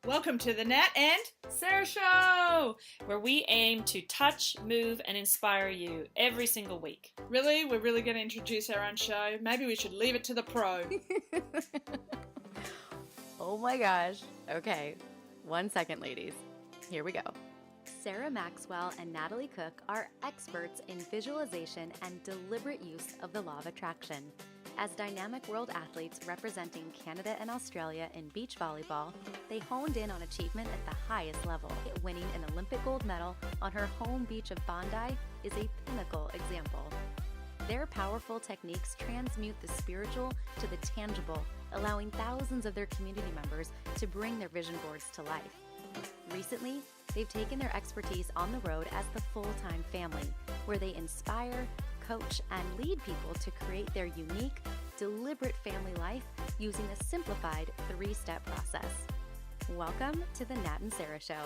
Welcome to the Nat and Sarah Show, where we aim to touch, move, and inspire you every single week. Really? We're really going to introduce our own show? Maybe we should leave it to the pro. Oh my gosh. Okay, 1 second, ladies. Here we go. Sarah Maxwell and Natalie Cook are experts in visualization and deliberate use of the law of attraction. As dynamic world athletes representing Canada and Australia in beach volleyball, they honed in on achievement at the highest level. Winning an Olympic gold medal on her home beach of Bondi is a pinnacle example. Their powerful techniques transmute the spiritual to the tangible, allowing thousands of their community members to bring their vision boards to life. Recently, they've taken their expertise on the road as the full-time family, where they inspire, coach, and lead people to create their unique, deliberate family life using a simplified 3-step process. Welcome to the Nat and Sarah Show.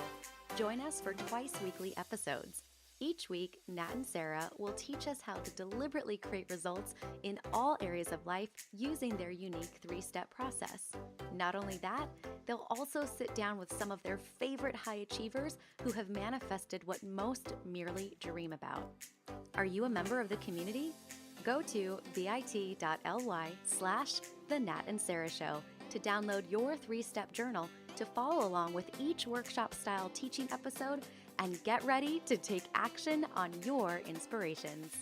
Join us for twice-weekly episodes. Each week, Nat and Sarah will teach us how to deliberately create results in all areas of life using their unique 3-step process. Not only that, they'll also sit down with some of their favorite high achievers who have manifested what most merely dream about. Are you a member of the community? Go to bit.ly/The Nat and Sarah Show to download your 3-step journal to follow along with each workshop-style teaching episode and get ready to take action on your inspirations.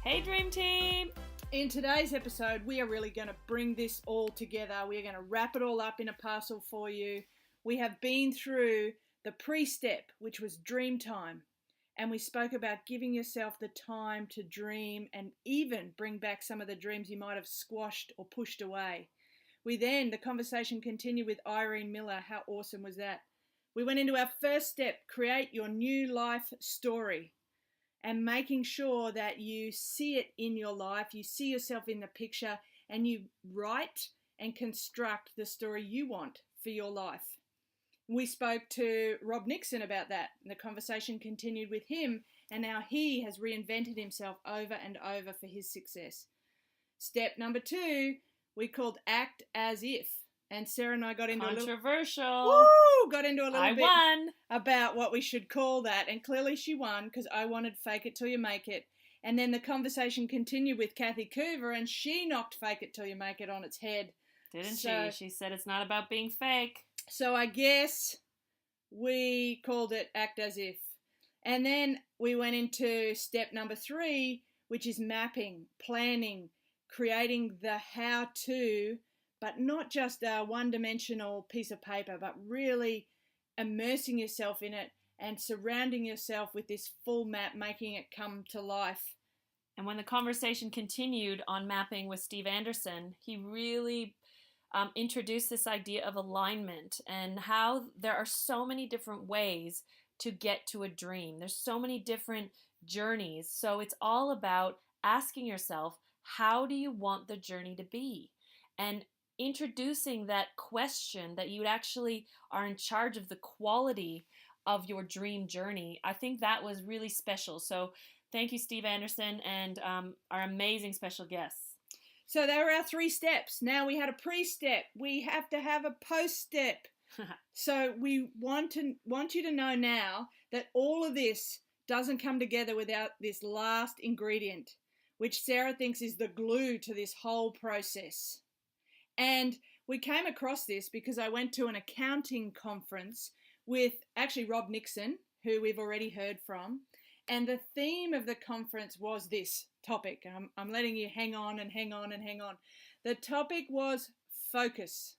Hey, Dream Team! In today's episode, we are really going to bring this all together. We are going to wrap it all up in a parcel for you. We have been through the pre-step, which was dream time. And we spoke about giving yourself the time to dream and even bring back some of the dreams you might have squashed or pushed away. The conversation continued with Irene Miller. How awesome was that? We went into our first step, create your new life story, and making sure that you see it in your life, you see yourself in the picture, and you write and construct the story you want for your life. We spoke to Rob Nixon about that, and the conversation continued with him, and now he has reinvented himself over and over for his success. Step number 2, we called Act As If, and Sarah and I got into Controversial. Got into a little I bit won. about what we should call that, and clearly she won because I wanted Fake It Till You Make It. And then the conversation continued with Kathy Coover, and she knocked Fake It Till You Make It on its head. Didn't she? She said it's not about being fake. So I guess we called it Act As If. And then we went into step number 3, which is mapping, planning, creating the how-to, but not just a one-dimensional piece of paper, but really immersing yourself in it and surrounding yourself with this full map, making it come to life. And when the conversation continued on mapping with Steve Anderson, he really introduced this idea of alignment and how there are so many different ways to get to a dream. There's so many different journeys. So it's all about asking yourself, how do you want the journey to be? And introducing that question that you actually are in charge of the quality of your dream journey. I think that was really special. So thank you, Steve Anderson, and our amazing special guests. So there were our 3 steps. Now we had a pre-step. We have to have a post-step. So we want you to know now that all of this doesn't come together without this last ingredient, which Sarah thinks is the glue to this whole process. And we came across this because I went to an accounting conference with actually Rob Nixon, who we've already heard from. And the theme of the conference was this topic. I'm letting you hang on and hang on and hang on. The topic was focus.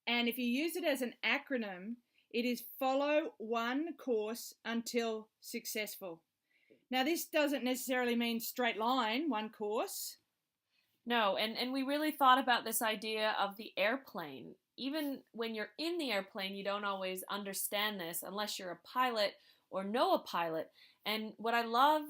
And if you use it as an acronym, it is follow one course until successful. Now, this doesn't necessarily mean straight line, one course. No, and we really thought about this idea of the airplane. Even when you're in the airplane, you don't always understand this unless you're a pilot or know a pilot. And what I love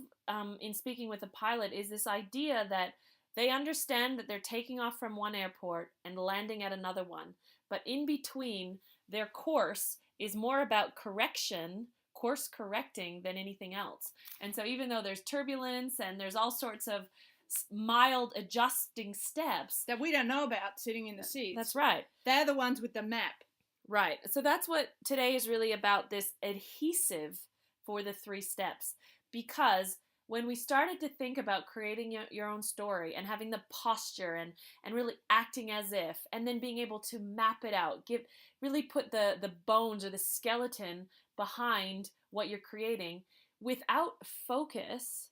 in speaking with a pilot is this idea that they understand that they're taking off from one airport and landing at another one. But in between, their course is more about course correcting than anything else. And so even though there's turbulence and there's all sorts of mild adjusting steps that we don't know about sitting in the seats. That's right. They're the ones with the map. Right. So that's what today is really about, this adhesive for the 3 steps. Because when we started to think about creating your own story and having the posture and really acting as if, and then being able to map it out, really put the bones or the skeleton behind what you're creating, without focus,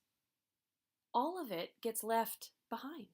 all of it gets left behind.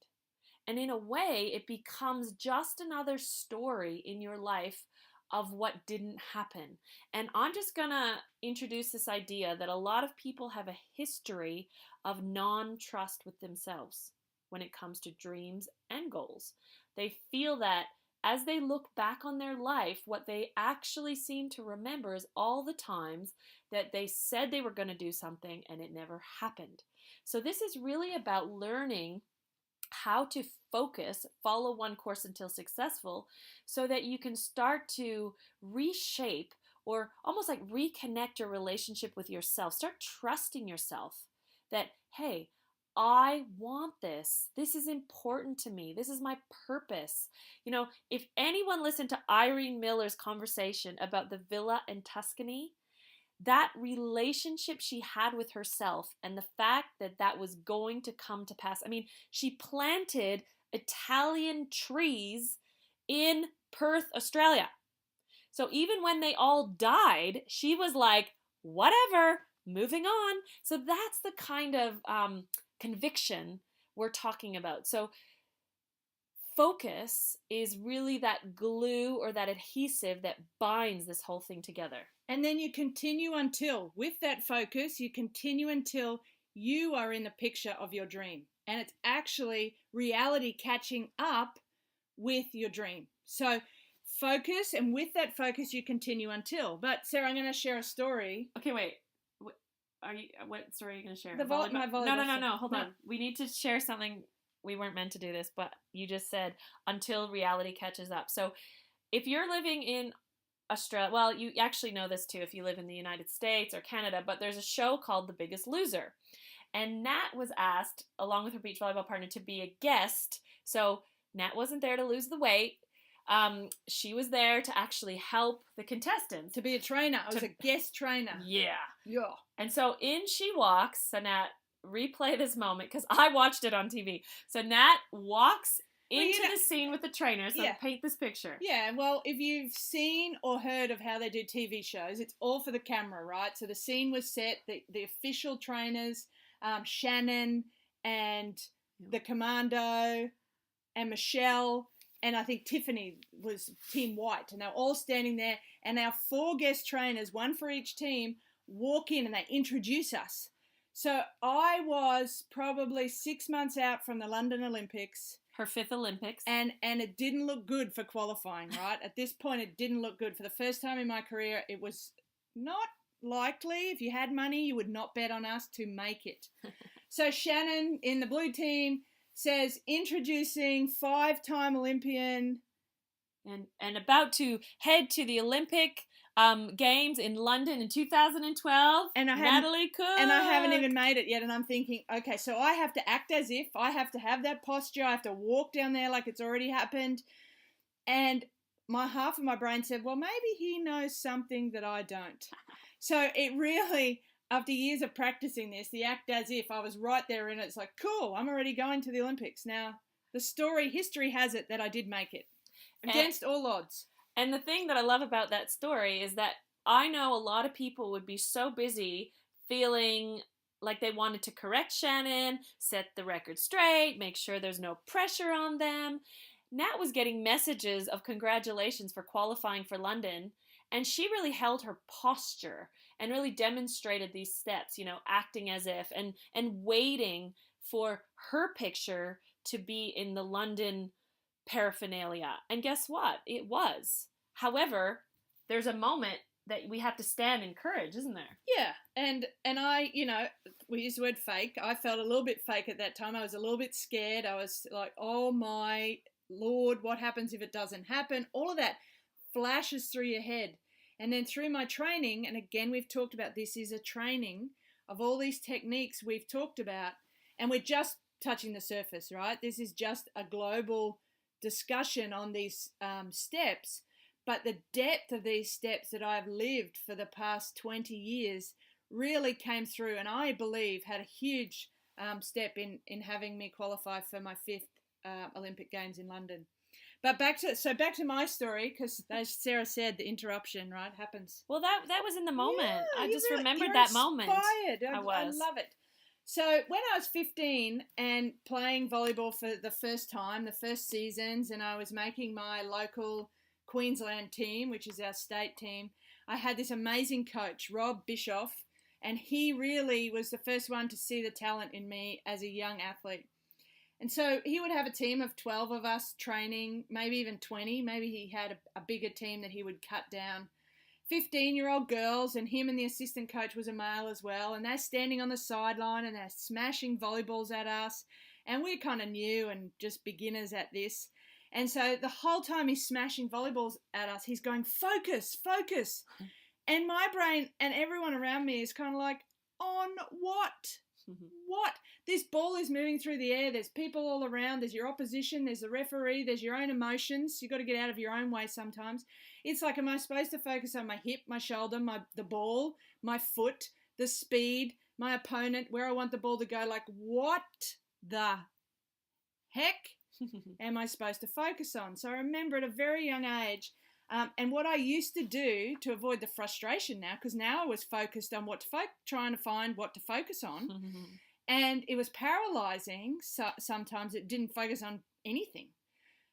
And in a way, it becomes just another story in your life of what didn't happen. And I'm just gonna introduce this idea that a lot of people have a history of non-trust with themselves when it comes to dreams and goals. They feel that as they look back on their life, what they actually seem to remember is all the times that they said they were going to do something and it never happened. So this is really about learning how to focus, follow one course until successful, so that you can start to reshape or almost like reconnect your relationship with yourself. Start trusting yourself that, hey, I want this. This is important to me. This is my purpose. You know, if anyone listened to Irene Miller's conversation about the villa in Tuscany, that relationship she had with herself and the fact that that was going to come to pass. I mean, she planted Italian trees in Perth, Australia. So even when they all died, she was like, whatever, moving on. So that's the kind of conviction we're talking about. So focus is really that glue or that adhesive that binds this whole thing together. And then you continue until, with that focus, you continue until you are in the picture of your dream. And it's actually reality catching up with your dream. So focus, and with that focus, you continue until. But Sarah, I'm going to share a story. Okay, wait. What story are you going to share? My volleyball. No. Hold on. We need to share something. We weren't meant to do this, but you just said until reality catches up. So if you're living in Australia, well, you actually know this too if you live in the United States or Canada, but there's a show called The Biggest Loser. And Nat was asked, along with her beach volleyball partner, to be a guest. So Nat wasn't there to lose the weight. She was there to actually help the contestants. To be a trainer. I was a guest trainer. Yeah. Yeah. And so in she walks. So Nat, replay this moment because I watched it on TV. So Nat walks into the scene with the trainer. So paint this picture. Yeah, well, if you've seen or heard of how they do TV shows, it's all for the camera, right? So the scene was set, the official trainers, Shannon and the commando and Michelle, and I think Tiffany was Team White, and they're all standing there, and our 4 guest trainers, one for each team, walk in and they introduce us. So I was probably 6 months out from the London Olympics. Her 5th Olympics. And it didn't look good for qualifying, right? At this point, it didn't look good. For the first time in my career, it was not likely. If you had money, you would not bet on us to make it. So Shannon in the blue team says, introducing 5-time Olympian. And about to head to the Olympic games in London in 2012, and Natalie Cook. And I haven't even made it yet, and I'm thinking, okay, so I have to act as if, I have to have that posture, I have to walk down there like it's already happened, and half of my brain said, well, maybe he knows something that I don't. So it really, after years of practicing this, the act as if, I was right there in it. It's like, cool, I'm already going to the Olympics. Now, history has it that I did make it, against all odds. And the thing that I love about that story is that I know a lot of people would be so busy feeling like they wanted to correct Shannon, set the record straight, make sure there's no pressure on them. Nat was getting messages of congratulations for qualifying for London, and she really held her posture and really demonstrated these steps, acting as if and waiting for her picture to be in the London paraphernalia. And guess what? It was. However, there's a moment that we have to stand in courage, isn't there? Yeah. And I, we use the word fake. I felt a little bit fake at that time. I was a little bit scared. I was like, oh my Lord, what happens if it doesn't happen? All of that flashes through your head. And then through my training, and again, we've talked about this is a training of all these techniques we've talked about, and we're just touching the surface, right? This is just a global discussion on these steps, but the depth of these steps that I've lived for the past 20 years really came through, and I believe had a huge step in having me qualify for my 5th Olympic Games in London. But back to my story, because as Sarah said, the interruption, right, happens. Well, that was in the moment. Yeah, I just remembered you're that moment. Inspired. I was. I love it. So when I was 15 and playing volleyball for the first time, the first seasons, and I was making my local Queensland team, which is our state team, I had this amazing coach, Rob Bischoff, and he really was the first one to see the talent in me as a young athlete. And so he would have a team of 12 of us training, maybe even 20. Maybe he had a bigger team that he would cut down. 15-year-old girls, and him and the assistant coach was a male as well, and they're standing on the sideline and they're smashing volleyballs at us, and we're kind of new and just beginners at this. And so the whole time he's smashing volleyballs at us, he's going, focus, focus. And my brain and everyone around me is kind of like, on what? What? This ball is moving through the air. There's people all around. There's your opposition. There's the referee. There's your own emotions. You've got to get out of your own way sometimes. It's like, am I supposed to focus on my hip, my shoulder, the ball, my foot, the speed, my opponent, where I want the ball to go? Like, what the heck am I supposed to focus on? So I remember at a very young age, and what I used to do to avoid the frustration now, because now I was focused on trying to find what to focus on, and it was paralyzing. So sometimes it didn't focus on anything.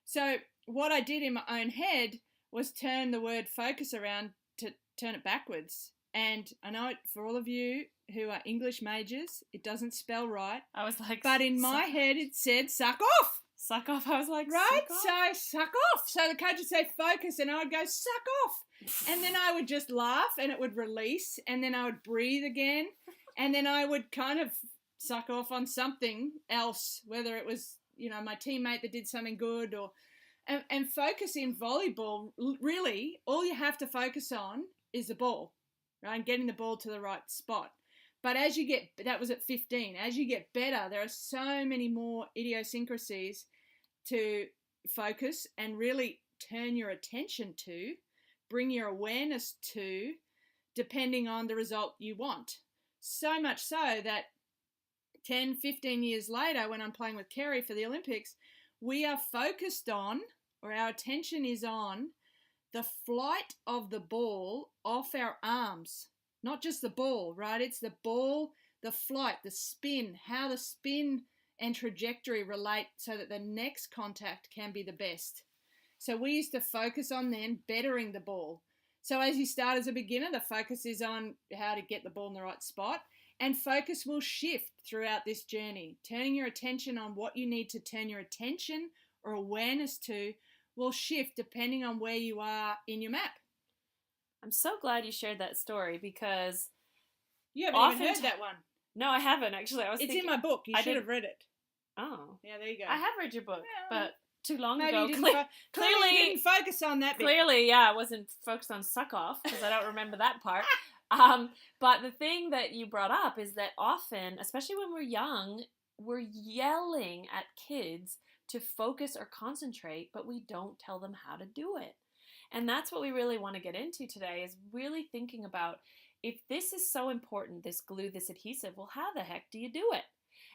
So what I did in my own head was turn the word focus around to turn it backwards. And I know for all of you who are English majors, it doesn't spell right. I was like, but in my head it said suck off. Suck off. I was like, right? Suck off? So suck off. So the coach would say focus, and I would go suck off. And then I would just laugh, and it would release, and then I would breathe again, and then I would kind of suck off on something else, whether it was, my teammate that did something good, or and focus in volleyball, really, all you have to focus on is the ball, right? And getting the ball to the right spot. But that was at 15, as you get better, there are so many more idiosyncrasies to focus and really turn your attention to, bring your awareness to, depending on the result you want. So much so that 10, 15 years later, when I'm playing with Kerry for the Olympics, we are focused on, or our attention is on, the flight of the ball off our arms. Not just the ball, right? It's the ball, the flight, the spin, how the spin and trajectory relate so that the next contact can be the best. So we used to focus on then bettering the ball. So as you start as a beginner, the focus is on how to get the ball in the right spot, and focus will shift throughout this journey. Turning your attention on what you need to turn your attention or awareness to will shift depending on where you are in your map. I'm so glad you shared that story, because you haven't even heard that one. No, I haven't actually. It's in my book. You should have read it. Oh, yeah, there you go. I have read your book, but too long maybe ago. You clearly you didn't focus on that bit. Clearly, yeah, I wasn't focused on suck off, because I don't remember that part. But the thing that you brought up is that often, especially when we're young, we're yelling at kids to focus or concentrate, but we don't tell them how to do it. And that's what we really want to get into today, is really thinking about, if this is so important, this glue, this adhesive, well, how the heck do you do it?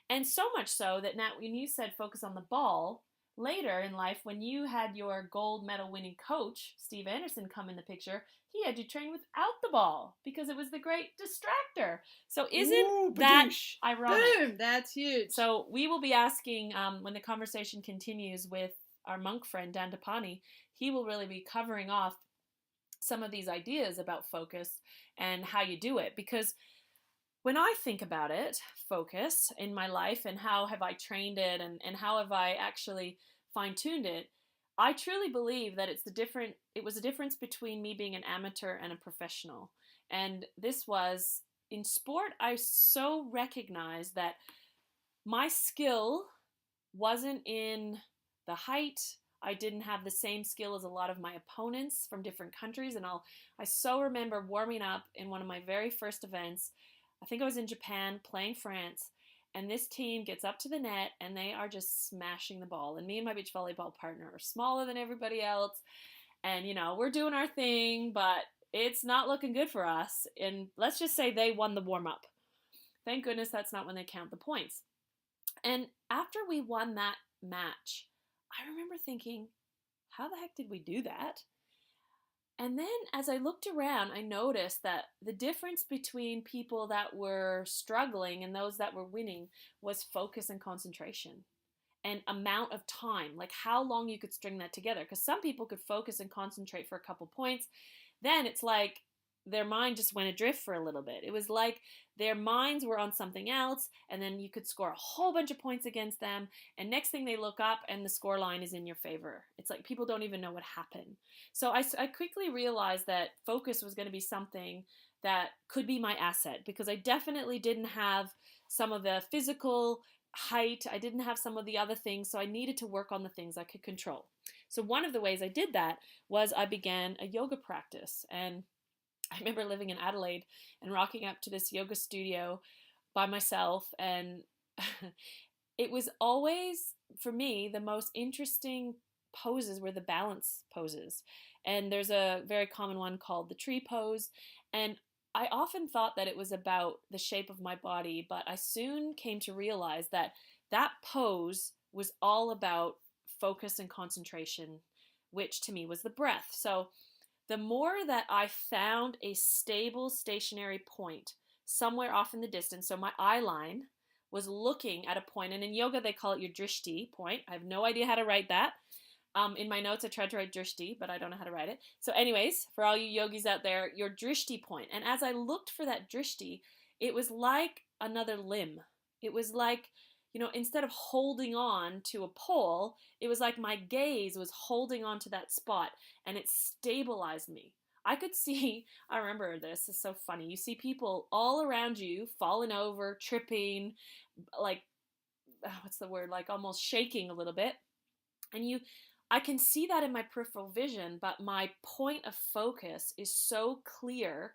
And so much so that now, when you said focus on the ball, later in life, when you had your gold medal winning coach, Steve Anderson, come in the picture, he had you train without the ball because it was the great distractor. So isn't that ironic? Boom, that's huge. So we will be asking, when the conversation continues with our monk friend, Dan Dapani, he will really be covering off some of these ideas about focus and how you do it. Because when I think about it, focus in my life, and how have I trained it, and how have I actually fine-tuned it, I truly believe that it was a difference between me being an amateur and a professional. And this was, in sport, I so recognized that my skill wasn't in the height. I didn't have the same skill as a lot of my opponents from different countries. And I so remember warming up in one of my very first events. I think I was in Japan playing France, And this team gets up to the net and they are just smashing the ball. And me and my beach volleyball partner are smaller than everybody else. And, we're doing our thing, but it's not looking good for us. And let's just say they won the warm-up. Thank goodness that's not when they count the points. And after we won that match, I remember thinking, how the heck did we do that? And then as I looked around, I noticed that the difference between people that were struggling and those that were winning was focus and concentration and amount of time, like how long you could string that together. Because some people could focus and concentrate for a couple points. Then it's like their mind just went adrift for a little bit. It was like their minds were on something else, and then you could score a whole bunch of points against them, and next thing they look up and the score line is in your favor. It's like people don't even know what happened. So I quickly realized that focus was going to be something that could be my asset, because I definitely didn't have some of the physical height. I didn't have some of the other things, so I needed to work on the things I could control. So one of the ways I did that was I began a yoga practice. And I remember living in Adelaide and rocking up to this yoga studio by myself, and it was always, for me, the most interesting poses were the balance poses. And there's a very common one called the tree pose, and I often thought that it was about the shape of my body, but I soon came to realize that that pose was all about focus and concentration, which to me was the breath. So the more that I found a stable, stationary point somewhere off in the distance, so my eye line was looking at a point, and in yoga they call it your drishti point. I have no idea how to write that. In my notes I tried to write drishti, but I don't know how to write it. So anyways, for all you yogis out there, your drishti point. And as I looked for that drishti, it was like another limb. It was like, instead of holding on to a pole, it was like my gaze was holding on to that spot, and it stabilized me. I could see, I remember this is so funny. You see people all around you falling over, tripping, like, what's the word? Like almost shaking a little bit. And I can see that in my peripheral vision, but my point of focus is so clear,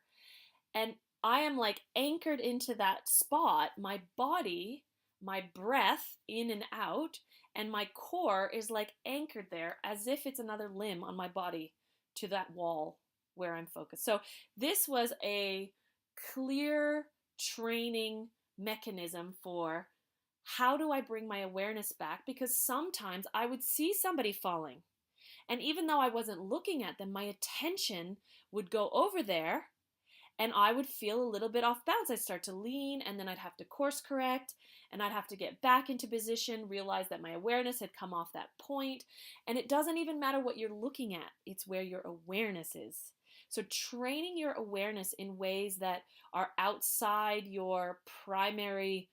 and I am like anchored into that spot. My body, my breath in and out, and my core is like anchored there as if it's another limb on my body to that wall where I'm focused. So this was a clear training mechanism for how do I bring my awareness back? Because sometimes I would see somebody falling, and even though I wasn't looking at them, my attention would go over there and I would feel a little bit off balance. I'd start to lean, and then I'd have to course correct, and I'd have to get back into position, realize that my awareness had come off that point. And it doesn't even matter what you're looking at, it's where your awareness is. So training your awareness in ways that are outside your primary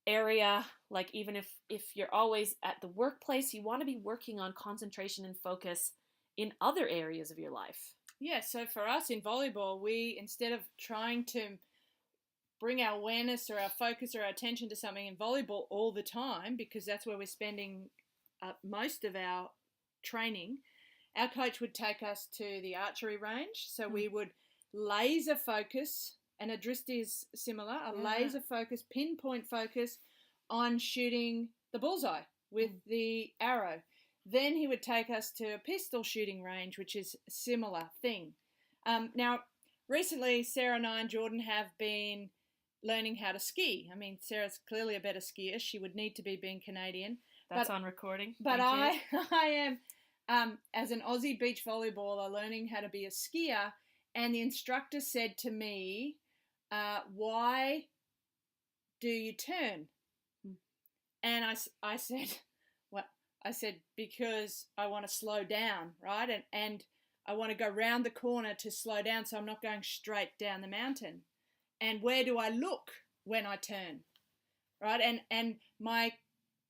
area, like even if you're always at the workplace, you want to be working on concentration and focus in other areas of your life. Yeah, so for us in volleyball, we, instead of trying to bring our awareness or our focus or our attention to something in volleyball all the time, because that's where we're spending most of our training, our coach would take us to the archery range. So we would laser focus, and a drishti is similar, laser focus, pinpoint focus on shooting the bullseye with the arrow. Then he would take us to a pistol shooting range, which is a similar thing. Now, recently, Sarah and I and Jordan have been learning how to ski. I mean, Sarah's clearly a better skier. She would need to be, being Canadian. That's on recording. But I am, as an Aussie beach volleyballer, learning how to be a skier. And the instructor said to me, why do you turn? And I said, well, I said, because I want to slow down, right? And I want to go round the corner to slow down, so I'm not going straight down the mountain. And where do I look when I turn, right? And my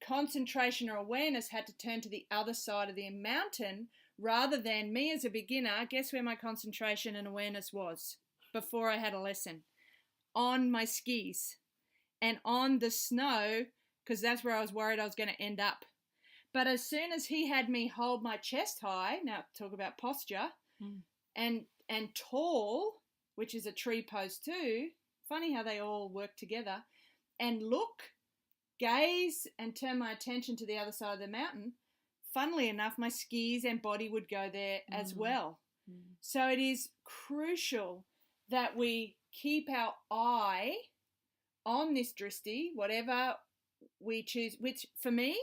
concentration or awareness had to turn to the other side of the mountain, rather than me as a beginner. Guess where my concentration and awareness was before I had a lesson? On my skis and on the snow, because that's where I was worried I was going to end up. But as soon as he had me hold my chest high, now talk about posture, and tall, which is a tree pose too, funny how they all work together, and look, gaze, and turn my attention to the other side of the mountain, funnily enough, my skis and body would go there as well. So it is crucial that we keep our eye on this drishti, whatever we choose, which for me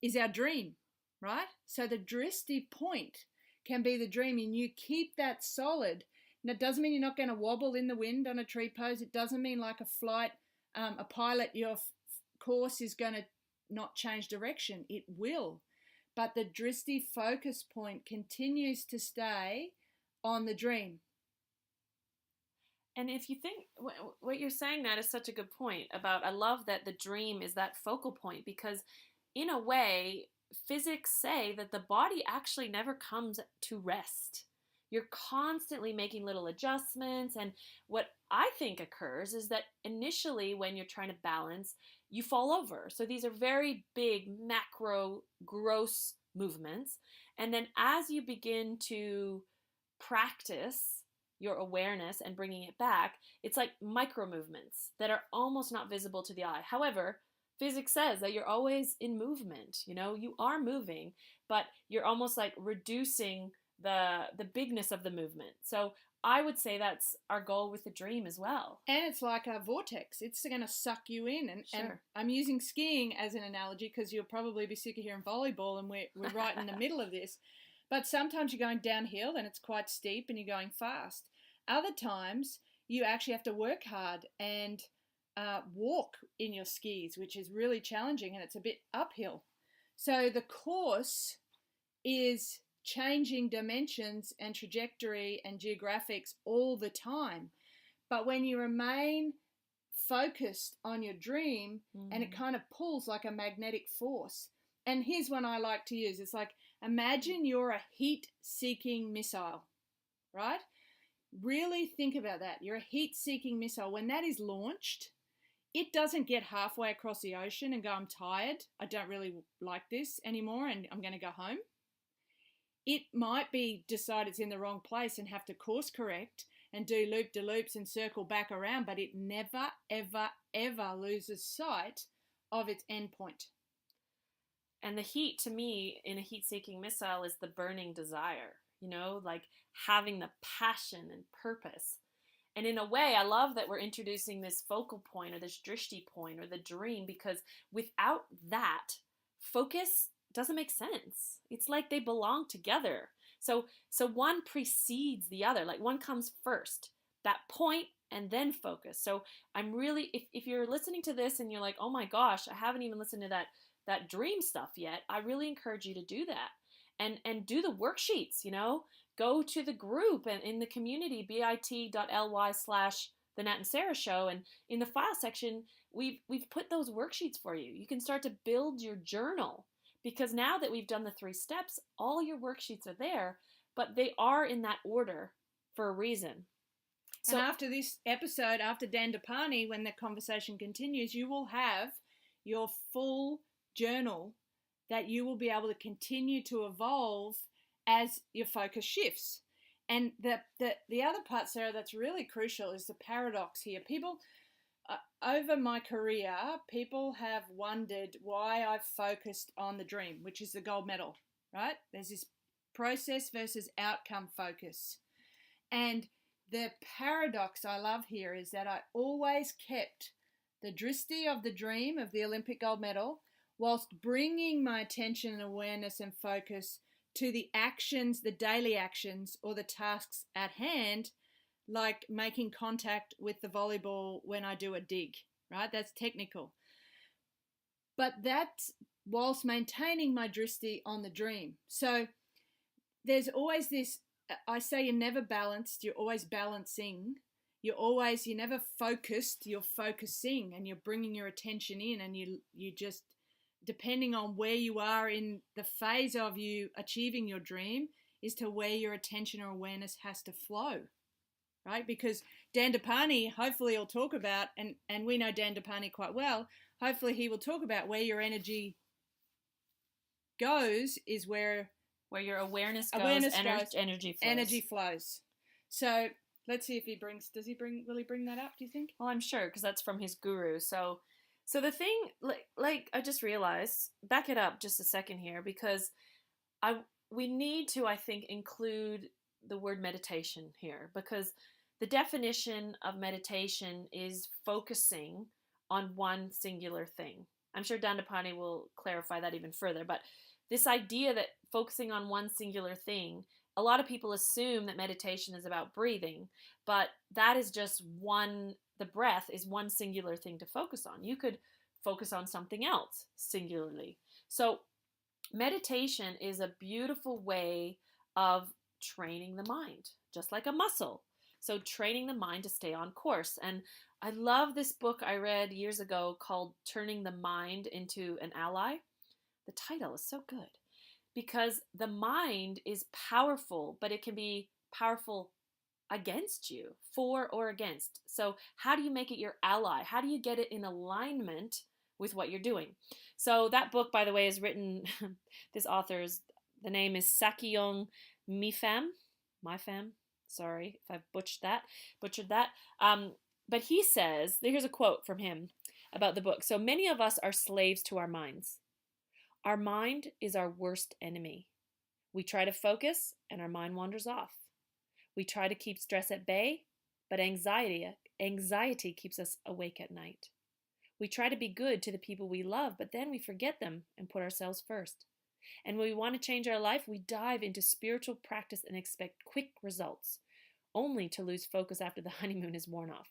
is our dream, right? So the drishti point can be the dream, and you keep that solid. And it doesn't mean you're not going to wobble in the wind on a tree pose. It doesn't mean like a flight, a pilot, your course is going to not change direction. It will. But the drishti focus point continues to stay on the dream. And if you think what you're saying, that is such a good point about, I love that the dream is that focal point, because in a way, physics say that the body actually never comes to rest. You're constantly making little adjustments. And what I think occurs is that initially when you're trying to balance, you fall over. So these are very big, macro, gross movements. And then as you begin to practice your awareness and bringing it back, it's like micro movements that are almost not visible to the eye. However, physics says that you're always in movement. You know, you are moving, but you're almost like reducing the bigness of the movement. So I would say that's our goal with the dream as well. And it's like a vortex. It's going to suck you in. And, Sure. and I'm using skiing as an analogy because you'll probably be sick of hearing volleyball, and we're right in the middle of this. But sometimes you're going downhill and it's quite steep and you're going fast. Other times you actually have to work hard and walk in your skis, which is really challenging, and it's a bit uphill. So the course is changing dimensions and trajectory and geographics all the time. But when you remain focused on your dream, and it kind of pulls like a magnetic force. And here's one I like to use. It's like, imagine you're a heat-seeking missile, right? Really think about that. You're a heat-seeking missile. When that is launched, it doesn't get halfway across the ocean and go, I'm tired, I don't really like this anymore, and I'm going to go home. It might be decide it's in the wrong place and have to course correct and do loop-de-loops and circle back around, but it never, ever, ever loses sight of its end point. And the heat, to me, in a heat-seeking missile is the burning desire, you know, like having the passion and purpose. And in a way, I love that we're introducing this focal point or this drishti point or the dream, because without that, focus doesn't make sense. It's like they belong together. So one precedes the other, like one comes first, that point, and then focus. So I'm really, if you're listening to this and you're like, oh my gosh, I haven't even listened to that dream stuff yet, I really encourage you to do that. And do the worksheets, you know, go to the group and in the community, bit.ly/The Nat and Sarah Show. And in the file section, we've put those worksheets for you. You can start to build your journal, because now that we've done the 3 steps, all your worksheets are there, but they are in that order for a reason. So, and after this episode, after Dandapani, when the conversation continues, you will have your full journal that you will be able to continue to evolve as your focus shifts. And the other part, Sarah, that's really crucial is the paradox here. People, over my career, people have wondered why I've focused on the dream, which is the gold medal, right? There's this process versus outcome focus. And the paradox I love here is that I always kept the drishti of the dream of the Olympic gold medal, whilst bringing my attention and awareness and focus to the actions, the daily actions or the tasks at hand, like making contact with the volleyball when I do a dig, right? That's technical. But that's whilst maintaining my drishti on the dream. So there's always this, I say you're never balanced, you're always balancing. You're never focused, you're focusing, and you're bringing your attention in, and you just, depending on where you are in the phase of you achieving your dream, is to where your attention or awareness has to flow, right? Because Dandapani, hopefully he'll talk about, and we know Dandapani quite well, hopefully he will talk about where your energy goes is where your awareness goes, energy flows. Energy flows. So let's see if will he bring that up, do you think? Well, I'm sure, because that's from his guru. So So the thing, like I just realized, back it up just a second here, because I we need to, I think, include the word meditation here, because the definition of meditation is focusing on one singular thing. I'm sure Dandapani will clarify that even further, but this idea that focusing on one singular thing, a lot of people assume that meditation is about breathing, but that is just one, the breath is one singular thing to focus on. You could focus on something else singularly. So meditation is a beautiful way of training the mind, just like a muscle. So training the mind to stay on course. And I love this book I read years ago called Turning the Mind into an Ally. The title is so good because the mind is powerful, but it can be powerful against you, for or against. So how do you make it your ally? How do you get it in alignment with what you're doing? So that book, by the way, is written, this author's, the name is Sakyong Mipham. Sorry if I've butchered that. But he says, here's a quote from him about the book. So many of us are slaves to our minds. Our mind is our worst enemy. We try to focus and our mind wanders off. We try to keep stress at bay, but anxiety keeps us awake at night. We try to be good to the people we love, but then we forget them and put ourselves first. And when we want to change our life, we dive into spiritual practice and expect quick results, only to lose focus after the honeymoon is worn off.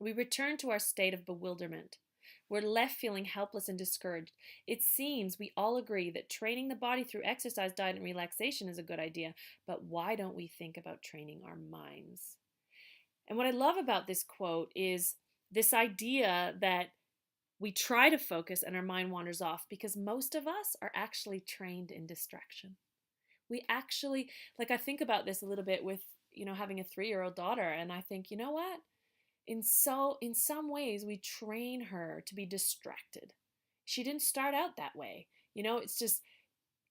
We return to our state of bewilderment. We're left feeling helpless and discouraged. It seems we all agree that training the body through exercise, diet, and relaxation is a good idea, but why don't we think about training our minds? And what I love about this quote is this idea that we try to focus and our mind wanders off, because most of us are actually trained in distraction. We actually, like I think about this a little bit with, having a 3-year-old daughter, and I think, you know what? In some ways, we train her to be distracted. She didn't start out that way. It's just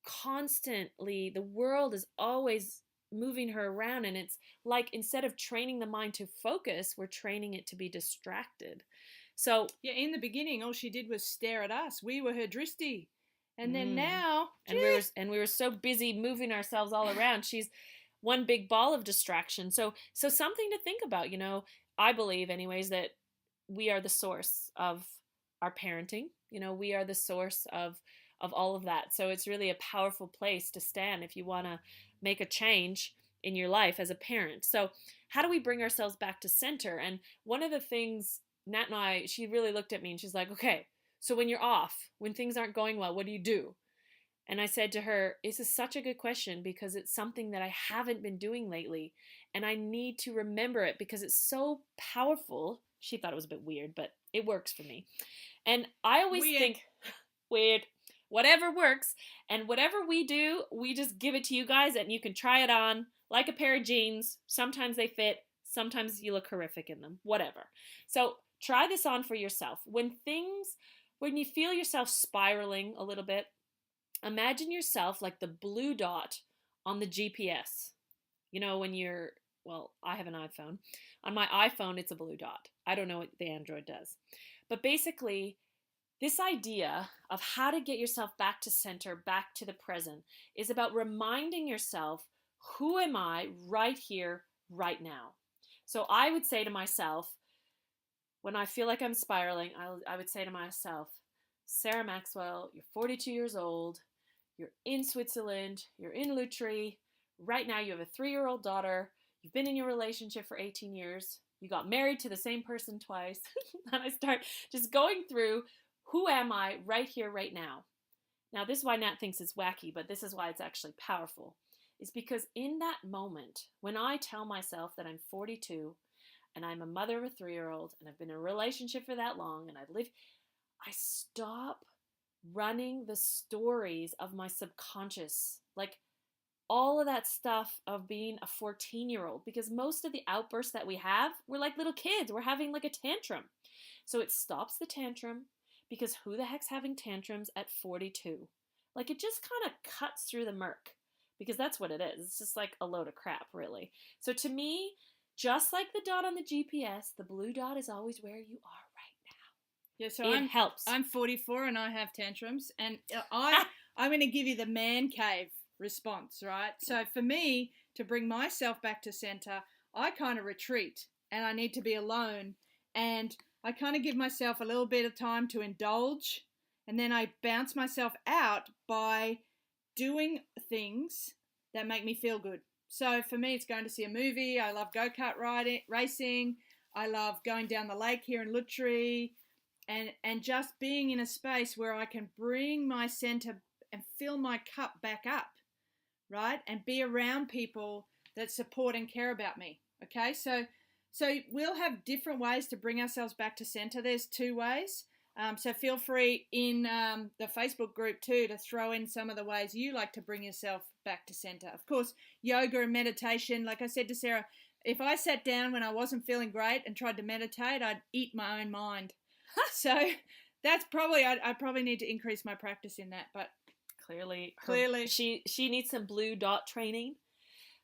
constantly, the world is always moving her around, and it's like instead of training the mind to focus, we're training it to be distracted. So yeah, in the beginning, all she did was stare at us. We were her drishti, and then now, and we were so busy moving ourselves all around. She's one big ball of distraction. So something to think about. I believe, anyways, that we are the source of our parenting. We are the source of all of that. So it's really a powerful place to stand if you want to make a change in your life as a parent. So how do we bring ourselves back to center? And one of the things, Nat and I, she really looked at me and she's like, okay, so when you're off, when things aren't going well, what do you do? And I said to her, this is such a good question because it's something that I haven't been doing lately. And I need to remember it because it's so powerful. She thought it was a bit weird, but it works for me. And I always think, weird, whatever works. And whatever we do, we just give it to you guys and you can try it on like a pair of jeans. Sometimes they fit. Sometimes you look horrific in them, whatever. So try this on for yourself. When you feel yourself spiraling a little bit, imagine yourself like the blue dot on the GPS. When I have an iPhone. On my iPhone, it's a blue dot. I don't know what the Android does. But basically, this idea of how to get yourself back to center, back to the present, is about reminding yourself, who am I right here, right now? So I would say to myself, when I feel like I'm spiraling, I would say to myself, Sarah Maxwell, you're 42 years old, you're in Switzerland, you're in Lutry, right now you have a 3-year-old daughter, you've been in your relationship for 18 years, you got married to the same person twice, and I start just going through, who am I right here, right now? Now this is why Nat thinks it's wacky, but this is why it's actually powerful. Is because in that moment, when I tell myself that I'm 42, and I'm a mother of a 3-year-old, and I've been in a relationship for that long, and I stop running the stories of my subconscious, like all of that stuff of being a 14-year-old, because most of the outbursts that we have, we're like little kids, we're having like a tantrum. So it stops the tantrum, because who the heck's having tantrums at 42? Like it just kind of cuts through the murk, because that's what it is. It's just like a load of crap, really. So to me, just like the dot on the GPS, the blue dot is always where you are right now. Yeah, so It helps. I'm 44 and I have tantrums, and I'm going to give you the man cave response, right? So for me to bring myself back to center, I kind of retreat and I need to be alone, and I kind of give myself a little bit of time to indulge, and then I bounce myself out by doing things that make me feel good. So for me, it's going to see a movie. I love go-kart racing. I love going down the lake here in Lutri, and just being in a space where I can bring my center and fill my cup back up, right? And be around people that support and care about me. Okay, so we'll have different ways to bring ourselves back to center. There's 2 ways. So feel free in the Facebook group too to throw in some of the ways you like to bring yourself back to center. Of course, yoga and meditation. Like I said to Sarah, if I sat down when I wasn't feeling great and tried to meditate, I'd eat my own mind. So that's probably, I probably need to increase my practice in that. But clearly she needs some blue dot training.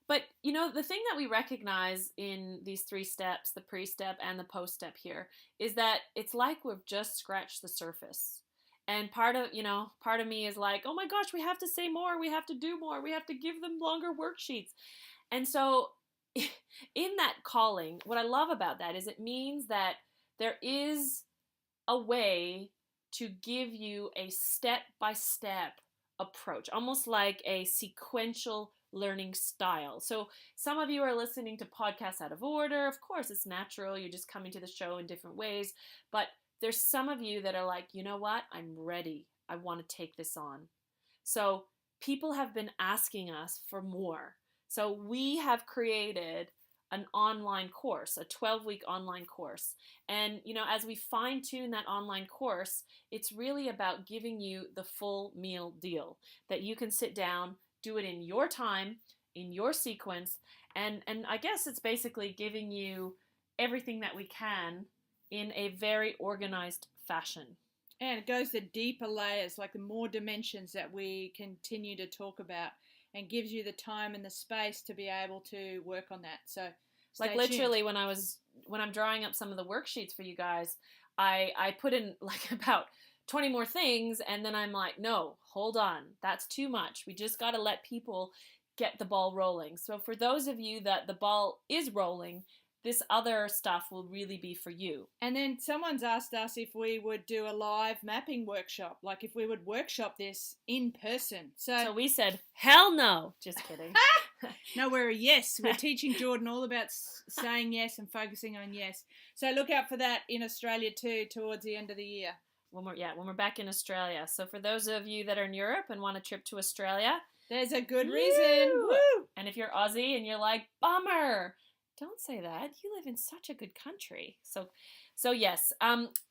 But, you know, the thing that we recognize in these 3 steps, the pre-step and the post-step here, is that it's like we've just scratched the surface. And part of me is like, oh my gosh, we have to say more. We have to do more. We have to give them longer worksheets. And so in that calling, what I love about that is it means that there is a way to give you a step-by-step approach, almost like a sequential learning style. So some of you are listening to podcasts out of order. Of course, it's natural. You're just coming to the show in different ways. But there's some of you that are like, you know what? I'm ready. I want to take this on. So people have been asking us for more. So we have created an online course, a 12-week online course. And, you know, as we fine-tune that online course, it's really about giving you the full meal deal, that you can sit down, do it in your time, in your sequence, and I guess it's basically giving you everything that we can in a very organized fashion. And it goes to deeper layers, like the more dimensions that we continue to talk about, and gives you the time and the space to be able to work on that. So like literally when I'm drawing up some of the worksheets for you guys, I put in like about 20 more things, and then I'm like, no, hold on, that's too much. We just got to let people get the ball rolling. So for those of you that the ball is rolling, this other stuff will really be for you. And then someone's asked us if we would do a live mapping workshop, like if we would workshop this in person. So we said, hell no. Just kidding. No, we're a yes. We're teaching Jordan all about saying yes and focusing on yes. So look out for that in Australia too towards the end of the year. When we're back in Australia. So for those of you that are in Europe and want a trip to Australia, there's a good reason. Woo! And if you're Aussie and you're like, bummer, don't say that. You live in such a good country. So yes.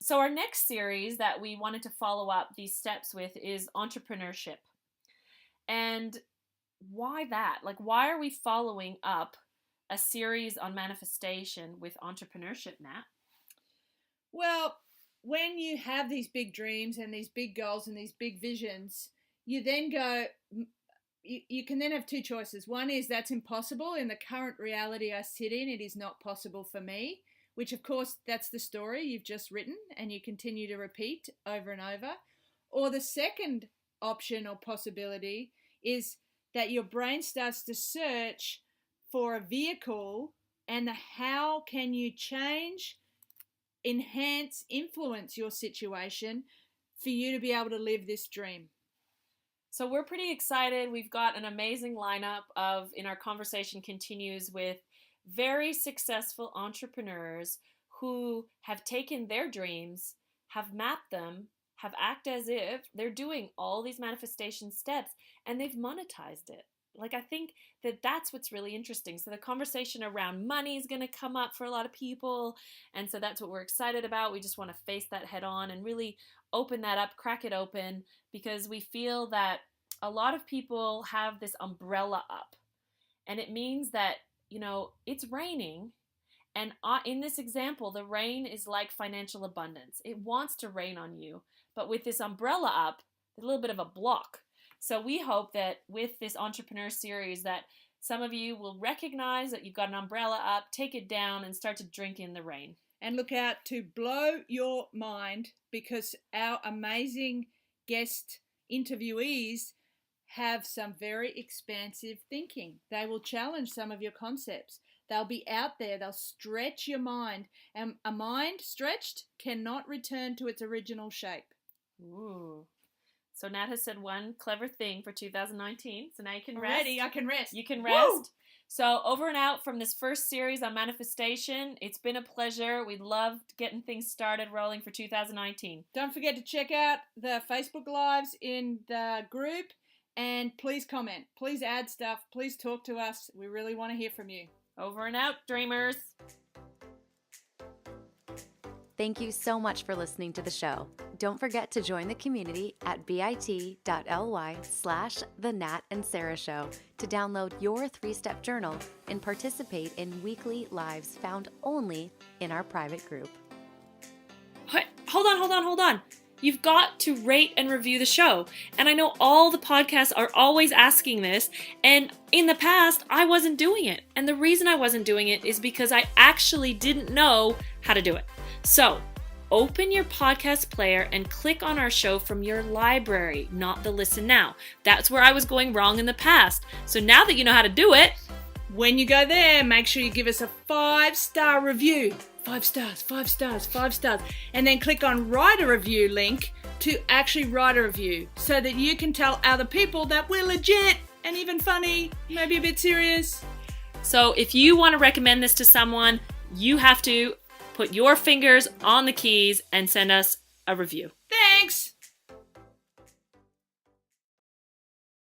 So our next series that we wanted to follow up these steps with is entrepreneurship. And why that? Like, why are we following up a series on manifestation with entrepreneurship, Nat? Well, when you have these big dreams and these big goals and these big visions, you then go, you can then have 2 choices. One is that's impossible. In the current reality I sit in, it is not possible for me, which of course that's the story you've just written and you continue to repeat over and over. Or the second option or possibility is that your brain starts to search for a vehicle and how can you change, enhance, influence your situation for you to be able to live this dream. So we're pretty excited. We've got an amazing lineup in our conversation continues with very successful entrepreneurs who have taken their dreams, have mapped them, have acted as if they're doing all these manifestation steps, and they've monetized it. Like, I think that's what's really interesting. So the conversation around money is going to come up for a lot of people. And so that's what we're excited about. We just want to face that head on and really open that up, crack it open, because we feel that a lot of people have this umbrella up. And it means that, you know, it's raining. And in this example, the rain is like financial abundance. It wants to rain on you. But with this umbrella up, there's a little bit of a block. So we hope that with this entrepreneur series that some of you will recognize that you've got an umbrella up, take it down, and start to drink in the rain. and look out to blow your mind, because our amazing guest interviewees have some very expansive thinking. They will challenge some of your concepts. They'll be out there. They'll stretch your mind. And a mind stretched cannot return to its original shape. Ooh. So Nat has said one clever thing for 2019. So now you can rest. Ready, I can rest. You can rest. Woo! So over and out from this first series on manifestation. It's been a pleasure. We loved getting things started rolling for 2019. Don't forget to check out the Facebook Lives in the group. And please comment. Please add stuff. Please talk to us. We really want to hear from you. Over and out, dreamers. Thank you so much for listening to the show. Don't forget to join the community at bit.ly/The Nat and Sarah Show to download your 3-step journal and participate in weekly lives found only in our private group. Hold on. You've got to rate and review the show. And I know all the podcasts are always asking this, and in the past, I wasn't doing it. And the reason I wasn't doing it is because I actually didn't know how to do it. So, open your podcast player and click on our show from your library, not the Listen Now. That's where I was going wrong in the past. So now that you know how to do it, when you go there, make sure you give us a 5-star review. 5 stars, 5 stars, 5 stars. And then click on write a review link to actually write a review so that you can tell other people that we're legit and even funny, maybe a bit serious. So if you want to recommend this to someone, you have to put your fingers on the keys and send us a review. Thanks!